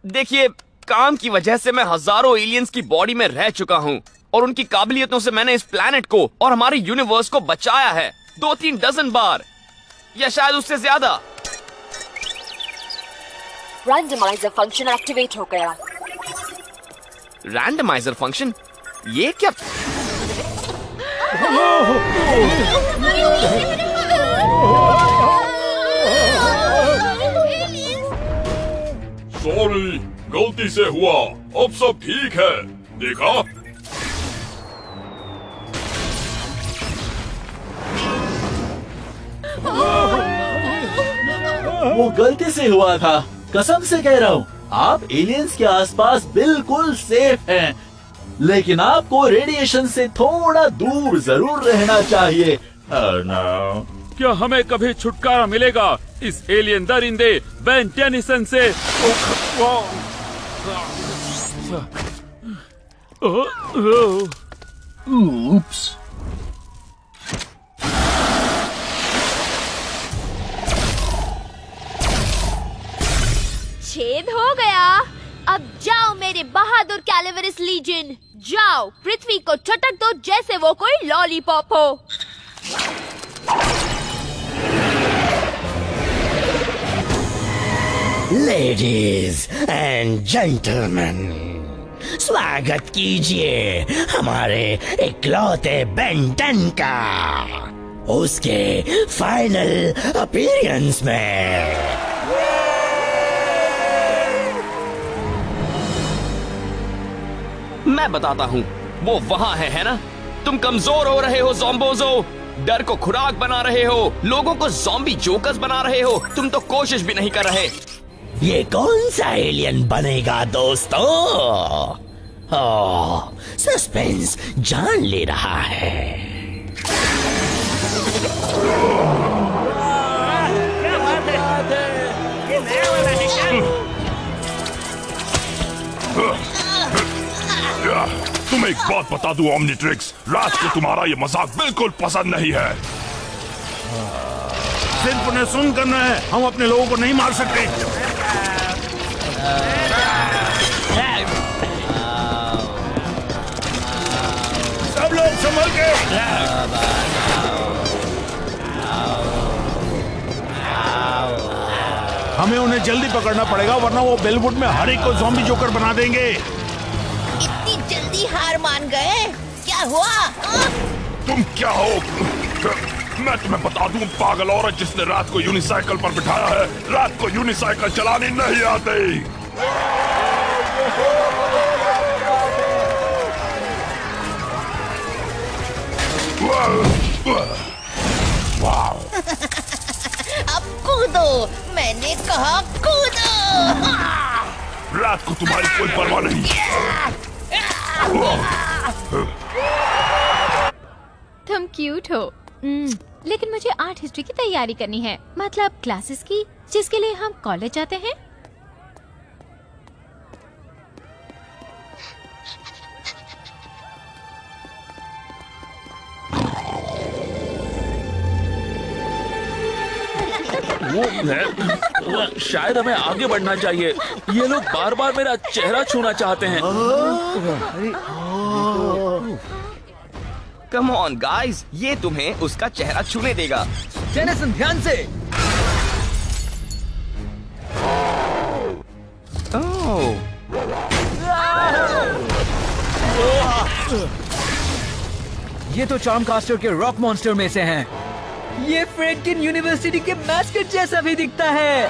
देखिए, काम की वजह से मैं हजारों एलियंस की बॉडी में रह चुका हूँ और उनकी काबिलियतों से मैंने इस प्लेनेट को और हमारे यूनिवर्स को बचाया है 2-3 डजन बार, या शायद उससे ज्यादा। रैंडमाइजर फंक्शन एक्टिवेट हो गया। Randomiser function? ये क्या? सॉरी, गलती से हुआ। अब सब ठीक है, देखा? वो गलती से हुआ था, कसम से कह रहा हूँ। आप एलियंस के आसपास बिल्कुल सेफ हैं, लेकिन आपको रेडिएशन से थोड़ा दूर जरूर रहना चाहिए। Oh, no. क्या हमें कभी छुटकारा मिलेगा इस एलियन दरिंदे बेन टेनिसन से? Oops. छेद हो गया। अब जाओ मेरे बहादुर कैलिवरस लीजन, जाओ पृथ्वी को चटक दो जैसे वो कोई लॉलीपॉप हो। लेडीज एंड जेंटलमैन, स्वागत कीजिए हमारे इकलौते बेन 10 का उसके फाइनल अपीयरेंस में। मैं बताता हूँ, वो वहाँ है ना? तुम कमजोर हो रहे हो ज़ॉम्बोज़ो, डर को खुराक बना रहे हो, लोगों को ज़ॉम्बी जोकर्स बना रहे हो, तुम तो कोशिश भी नहीं कर रहे। ये कौन सा एलियन बनेगा दोस्तों? ओह, सस्पेंस जान ले रहा है। क्या बात है? ये नया वाला है क्या? तुम एक बात बता दूं ओमनिट्रिक्स, रात को तुम्हारा ये मजाक बिल्कुल पसंद नहीं है। सिर्फ उन्हें सुन करना है, हम अपने लोगों को नहीं मार सकते। सब लोग संभल के। हमें उन्हें जल्दी पकड़ना पड़ेगा, वरना वो बेलवुड में हर एक को ज़ॉम्बी जोकर बना देंगे। इतनी जल्दी हार मान गए? क्या हुआ? तुम क्या हो? मैं तुम्हें बता दूं, पागल औरत जिसने रात को यूनिसाइकिल पर बिठाया है, रात को यूनिसाइकिल चलानी नहीं आती। अब कूदो, मैंने कहा कूदो। रात को तुम्हारी कोई परवाह नहीं। तुम क्यूट हो, लेकिन मुझे आर्ट हिस्ट्री की तैयारी करनी है, मतलब क्लासेस की, जिसके लिए हम कॉलेज जाते हैं। वो शायद हमें आगे बढ़ना चाहिए। ये लोग बार बार मेरा चेहरा छूना चाहते हैं। कम ऑन गाइस, ये तुम्हें उसका चेहरा छूने देगा। जेनिसन ध्यान से। ये तो चार्मकास्टर के रॉक मॉन्स्टर में से हैं। ये फ्रैंकलिन यूनिवर्सिटी के मैस्कट जैसा भी दिखता है।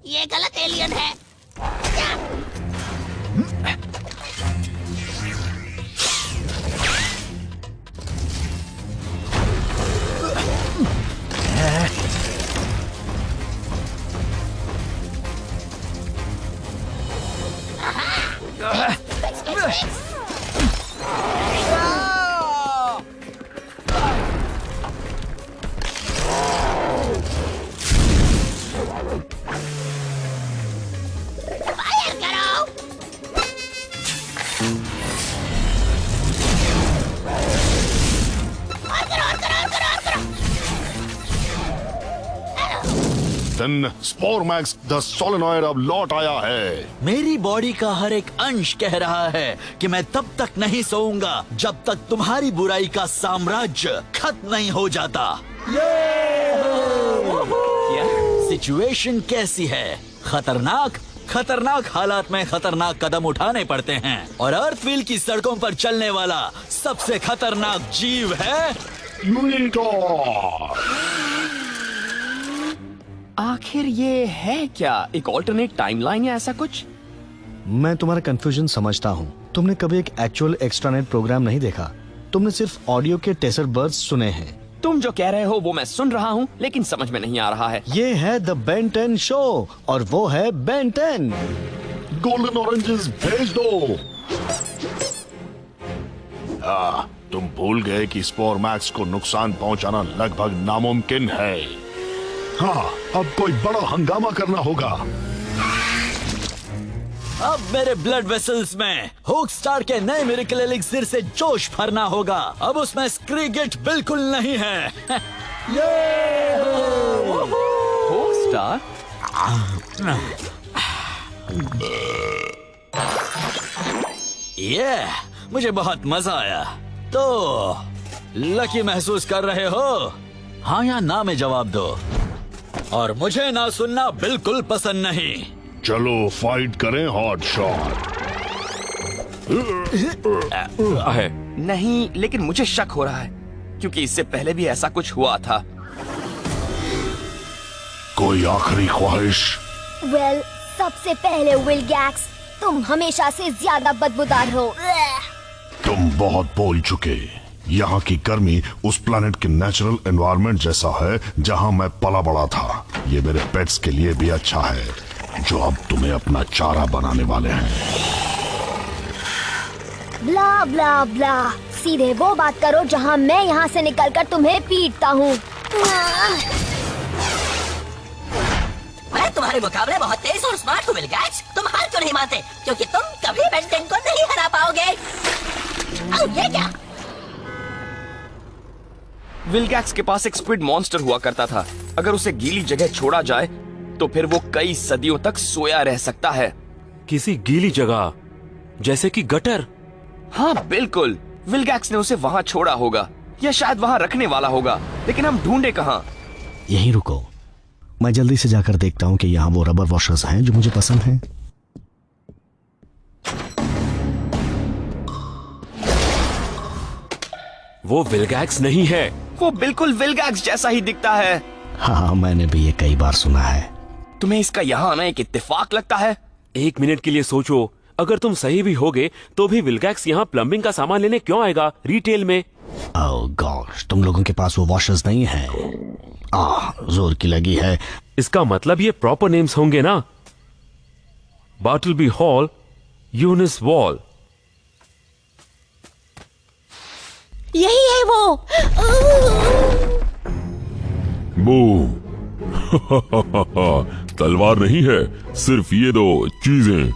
ये गलत एलियन है। दिन स्पोरमैक्स द सोलेनॉइड अब लौट आया है। मेरी बॉडी का हर एक अंश कह रहा है कि मैं तब तक नहीं सोऊंगा जब तक तुम्हारी बुराई का साम्राज्य खत्म नहीं हो जाता। सिचुएशन कैसी है? खतरनाक। खतरनाक हालात में खतरनाक कदम उठाने पड़ते हैं और अर्थव्हील की सड़कों पर चलने वाला सबसे खतरनाक जीव है यूनिटॉर। आखिर ये है क्या? एक ऑल्टरनेट टाइमलाइन या ऐसा कुछ? मैं तुम्हारा कंफ्यूजन समझता हूँ। तुमने कभी एक एक्चुअल एक्स्ट्रानेट प्रोग्राम नहीं देखा, तुमने सिर्फ ऑडियो के टेसर बर्ड्स सुने हैं। तुम जो कह रहे हो वो मैं सुन रहा हूँ, लेकिन समझ में नहीं आ रहा है। ये है द बेन 10 शो और वो है बेन 10। गोल्डन ऑरेंजेस भेज दो। तुम भूल गए कि स्पोरमैक्स को नुकसान पहुंचाना लगभग नामुमकिन है। हाँ, अब कोई बड़ा हंगामा करना होगा। अब मेरे ब्लड वेसल्स में हुक स्टार के नए मिरेकल एलिक्सिर से जोश भरना होगा। अब उसमें स्क्रीगिट बिल्कुल नहीं है। Hook star? मुझे बहुत मजा आया। तो लकी महसूस कर रहे हो? हाँ या ना में जवाब दो। और मुझे ना सुनना बिल्कुल पसंद नहीं। चलो फाइट करें हॉट शॉट। नहीं, लेकिन मुझे शक हो रहा है क्योंकि इससे पहले भी ऐसा कुछ हुआ था। कोई आखिरी ख्वाहिश? वेल, सबसे पहले विलगैक्स, तुम हमेशा से ज्यादा बदबूदार हो। तुम बहुत बोल चुके। यहाँ की गर्मी उस प्लैनेट के नेचुरल एनवायरनमेंट जैसा है जहाँ मैं पला बड़ा था। ये मेरे पेट्स के लिए भी अच्छा है जो अब तुम्हें अपना चारा बनाने वाले हैं। ब्ला ब्ला ब्ला, सीधे वो बात करो जहाँ मैं यहाँ से निकलकर तुम्हें पीटता हूँ। मैं तुम्हारे मुकाबले बहुत तेज और स्मार्ट हूँ विलगैक्स। तुम हार क्यों नहीं मानते? क्योंकि तुम कभी बेन 10 को नहीं हरा पाओगे। ये क्या? विलगैक्स के पास एक स्क्विड मॉन्स्टर हुआ करता था। अगर उसे गीली जगह छोड़ा जाए तो फिर वो कई सदियों तक सोया रह सकता है। किसी गीली जगह, जैसे कि गटर? हाँ बिल्कुल, विलगैक्स ने उसे वहाँ छोड़ा होगा या शायद वहाँ रखने वाला होगा, लेकिन हम ढूंढे कहाँ। यहीं रुको, मैं जल्दी से जाकर देखता हूँ कि यहाँ वो रबर वॉशर्स हैं जो मुझे पसंद हैं। वो विलगैक्स नहीं है। वो बिल्कुल विलगैक्स जैसा ही दिखता है। हाँ, मैंने भी ये कई बार सुना है। तुम्हें इसका यहाँ आना एक इत्तेफाक लगता है? एक मिनट के लिए सोचो, अगर तुम सही भी होगे तो भी विलगैक्स यहाँ प्लम्बिंग का सामान लेने क्यों आएगा रिटेल में? ओह गॉश, तुम लोगों के पास वो वॉशर्स नहीं है? जोर की लगी है। इसका मतलब ये प्रॉपर नेम्स होंगे ना? बार्टलबी हॉल, यूनिस वॉल। यही है वो। बू। तलवार नहीं है, सिर्फ ये दो चीजें।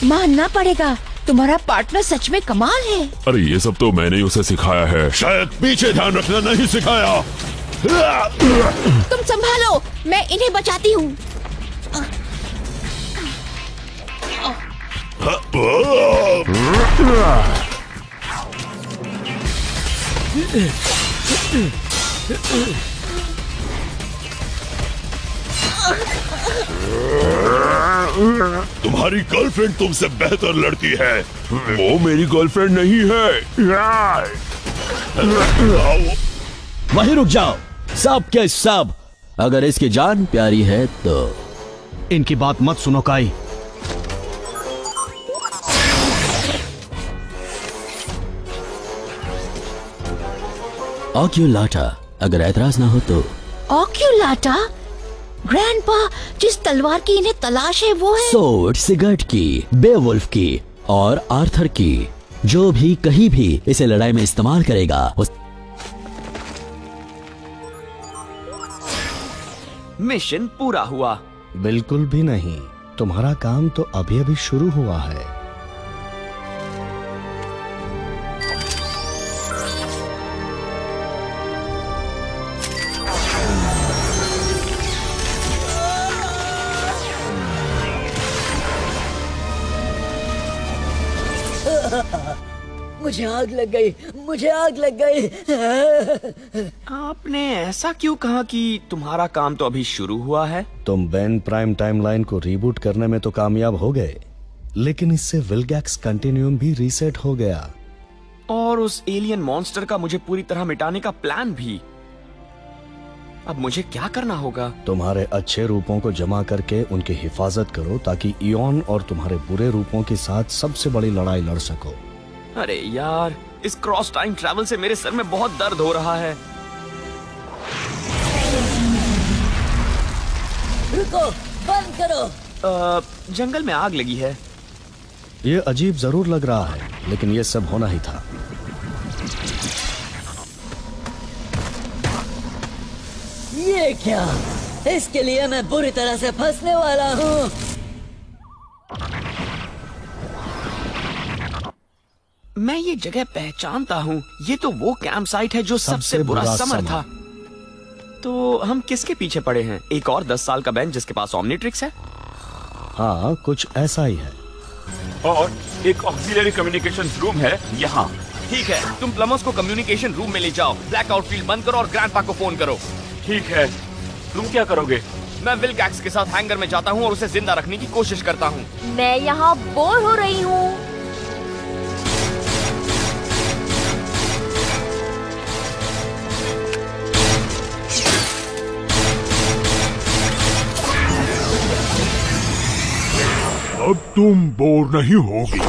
मानना पड़ेगा, तुम्हारा पार्टनर सच में कमाल है। अरे ये सब तो मैंने ही उसे सिखाया है। शायद पीछे ध्यान रखना नहीं सिखाया। तुम संभालो, मैं इन्हें बचाती हूँ। तुम्हारी गर्लफ्रेंड तुमसे बेहतर लड़की है। वो मेरी गर्लफ्रेंड नहीं है। वहीं रुक जाओ, सब के सब। अगर इसकी जान प्यारी है तो इनकी बात मत सुनो काई। ऑक्यूलाटा, अगर ऐतराज ना हो तो। ऑक्यूलाटा? ग्रैंडपा, जिस तलवार की इन्हें तलाश है वो है सोर्ड सिगर्ट की, बेवुल्फ की और आर्थर की। जो भी कहीं भी इसे लड़ाई में इस्तेमाल करेगा मिशन पूरा हुआ। बिल्कुल भी नहीं, तुम्हारा काम तो अभी अभी शुरू हुआ है। मुझे आग लग गई, मुझे आग लग गई। आपने ऐसा क्यों कहा कि तुम्हारा काम तो अभी शुरू हुआ है? तुम बेन प्राइम टाइमलाइन को रीबूट करने में तो कामयाब हो गए, लेकिन इससे विलगैक्स कंटिन्यूम भी रीसेट हो गया। और उस एलियन मॉन्स्टर का मुझे पूरी तरह मिटाने का प्लान भी। अब मुझे क्या करना होगा? तुम्हारे अच्छे रूपों को जमा करके उनकी हिफाजत करो ताकि इयॉन और तुम्हारे बुरे रूपों के साथ सबसे बड़ी लड़ाई लड़ सको। अरे यार, इस क्रॉस टाइम ट्रैवल से मेरे सर में बहुत दर्द हो रहा है। रुको, बंद करो। जंगल में आग लगी है। ये अजीब जरूर लग रहा है, लेकिन ये सब होना ही था। ये क्या? इसके लिए मैं बुरी तरह से फंसने वाला हूँ। मैं ये जगह पहचानता हूँ। ये तो वो कैंप साइट है जो सबसे बुरा समर था। तो हम किसके पीछे पड़े हैं? एक और 10 साल का बेन जिसके पास ओमनीट्रिक्स है? हाँ, कुछ ऐसा ही है। और एक ऑक्सिलरी कम्युनिकेशन रूम है यहाँ। ठीक है, तुम प्लमर्स को कम्युनिकेशन रूम में ले जाओ। ब्लैकआउट फील्ड बंद करो और ग्रैंडपा को फोन करो। ठीक है, तुम क्या करोगे? मैं विलगैक्स के साथ हैंगर में जाता हूँ और उसे जिंदा रखने की कोशिश करता हूँ। मैं यहाँ बोर हो रही हूँ। अब तुम बोर नहीं होगी।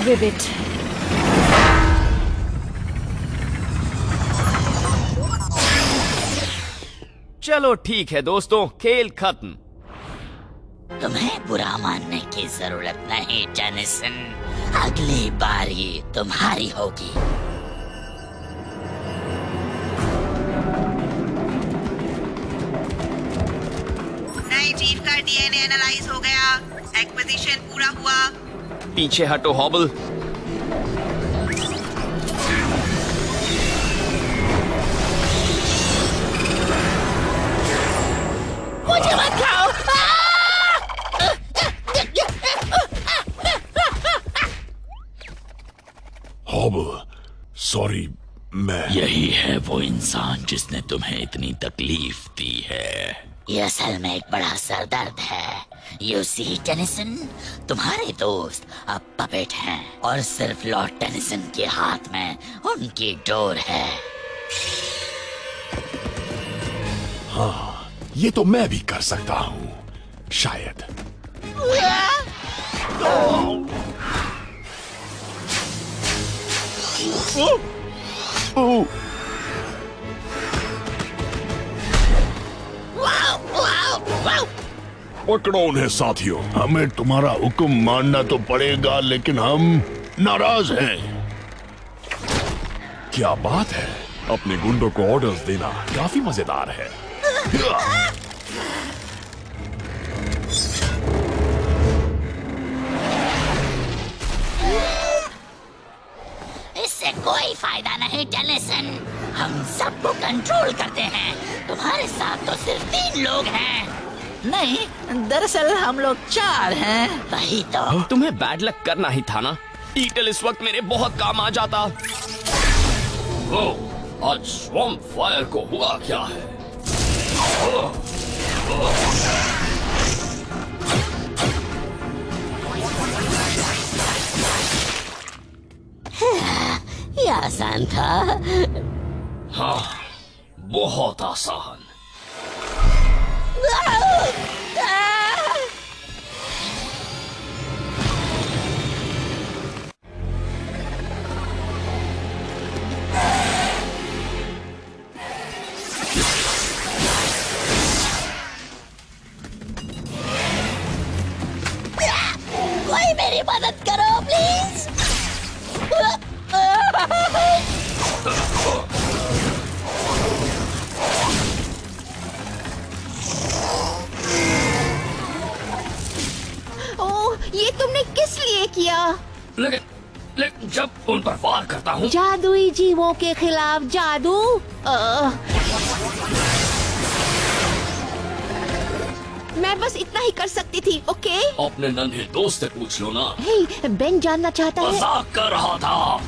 Ribbit. चलो ठीक है दोस्तों, खेल खत्म। तुम्हें बुरा मानने की जरूरत नहीं जेनिसन। अगली बारी तुम्हारी होगी। नए जीव का डीएनए एनालाइज हो गया। एक्विजिशन पूरा हुआ। पीछे हटो हॉबल। मुझे मत खाओ। हॉबल, सॉरी, मैं। यही है वो इंसान जिसने तुम्हें इतनी तकलीफ दी है। ये असल में एक बड़ा सरदर्द है। यू सी टेनिसन, तुम्हारे दोस्त अब पपेट हैं और सिर्फ लॉर्ड टेनिसन के हाथ में उनकी डोर है। हाँ, ये तो मैं भी कर सकता हूँ, शायद। पकड़ो उन्हें साथियों। हमें तुम्हारा हुक्म मानना तो पड़ेगा, लेकिन हम नाराज हैं। क्या बात है, अपने गुंडों को ऑर्डर्स देना काफी मजेदार है। इससे कोई फायदा नहीं टेनिसन। हम सबको कंट्रोल करते हैं। तुम्हारे साथ तो सिर्फ 3 लोग हैं। नहीं, दरअसल हम लोग 4 हैं। वही तो। तुम्हें बैड लक करना ही था ना। ईटल इस वक्त मेरे बहुत काम आ जाता। ओ, आज स्वैम्प फायर को हुआ क्या है? ये आसान था। हाँ, बहुत आसान। कोई मेरी मदद करो प्लीज। ओह, ये तुमने किस लिए किया? लेकिन जब उन पर वार करता हूँ, जादुई जीवों के खिलाफ जादू। मैं बस इतना ही कर सकती थी, ओके? अपने नन्हे दोस्त से पूछ लो ना। हे, बेन जानना चाहता है। मजाक कर रहा था।